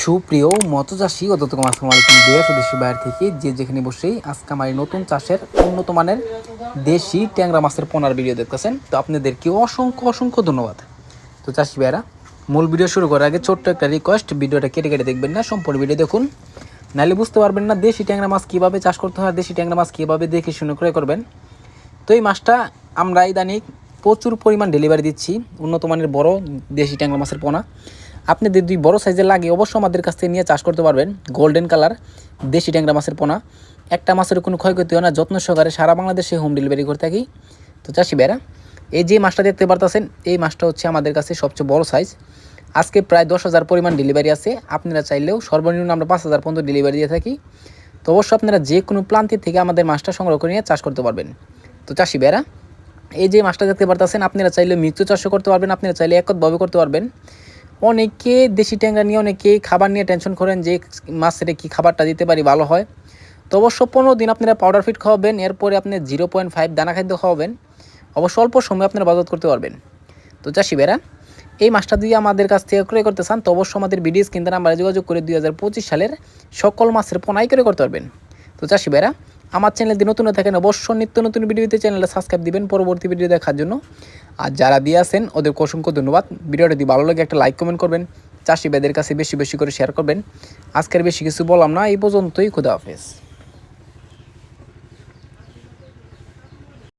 সুপ্রিয় মৎস্যচাষী ও দর্শক আসসালামু আলাইকুম। দেশ ও দেশের বাইরে থেকে যে যেখানে বসেই আজকে আমার এই নতুন চাষের উন্নত মানের দেশি ট্যাংরা মাছের পোনার ভিডিও দেখতেছেন, তো আপনাদেরকে অসংখ্য ধন্যবাদ। তো চাষি ভাইরা, মূল ভিডিও শুরু করার আগে ছোট্ট একটা রিকোয়েস্ট, ভিডিওটা কেটে কেটে দেখবেন না, সম্পূর্ণ ভিডিও দেখুন, নাহলে বুঝতে পারবেন না দেশি ট্যাংরা মাছ কীভাবে চাষ করতে হয়, দেশি ট্যাংরা মাছ কীভাবে দেখে শুনে ক্রয় করবেন। তো এই মাছটা আমরা ইদানিং প্রচুর পরিমাণ ডেলিভারি দিচ্ছি, উন্নত মানের বড় দেশি ট্যাংরা মাছের পোনা। আপনাদের দুই বড় সাইজের লাগে অবশ্যই আমাদের কাছ থেকে নিয়ে চাষ করতে পারবেন। গোল্ডেন কালার দেশি ট্যাংরা মাছের পোনা, একটা মাছের কোনো ক্ষয়ক্ষতি হয় না, যত্ন সহকারে সারা বাংলাদেশে হোম ডেলিভারি করে থাকি। তো চাষি ভাইরা, এই যে মাছটা দেখতে পারতেছেন, এই মাছটা হচ্ছে আমাদের কাছে সবচেয়ে বড় সাইজ। আজকে প্রায় 10,000 পরিমাণ ডেলিভারি আছে। আপনারা চাইলেও সর্বনিম্ন আমরা 5,000 পর্যন্ত ডেলিভারি দিয়ে থাকি। তো অবশ্যই আপনারা যে কোনো প্রান্তের থেকে আমাদের মাছটা সংগ্রহ করে নিয়ে চাষ করতে পারবেন। তো চাষি ভাইরা, এই যে মাছটা দেখতে পারতেছেন, আপনারা চাইলে মিক্স চাষও করতে পারবেন, আপনারা চাইলে একতভাবে করতে পারবেন। অনেকে দেশি ট্যাংরা নিয়ে অনেকে খাবার নিয়ে টেনশন করেন যে মাছের কী খাবারটা দিতে পারি ভালো হয়। তো অবশ্য 15 দিন আপনারা পাউডার ফিড খাওয়াবেন, এরপরে আপনি 0.5 দানা খাদ্য খাওয়াবেন, অবশ্য অল্প সময় আপনারা বাজার করতে পারবেন। তো চাষি ভাইরা, এই মাছটা দিয়ে আমাদের কাছ থেকে ক্রয় করতে চান তো অবশ্যই আমাদের ভিডিও স্ক্রিনে নাম্বারে যোগাযোগ করে 2025 সালের সকল মাছের পোনাই ক্রয় করতে পারবেন। তো চাষি ভাইরা, আমার চ্যানেল দিয়ে নতুন থাকেন অবশ্যই নিত্য নতুন ভিডিওতে চ্যানেলটা সাবস্ক্রাইব দিবেন পরবর্তী ভিডিও দেখার জন্য। আর যারা দিয়ে আসেন ওদেরকে অসংখ্য ধন্যবাদ। ভিডিওটা যদি ভালো লাগে একটা লাইক কমেন্ট করবেন, চাষি ভাইদের কাছে বেশি বেশি করে শেয়ার করবেন। আজকের বেশি কিছু বললাম না, এই পর্যন্তই। খুদা হাফেজ।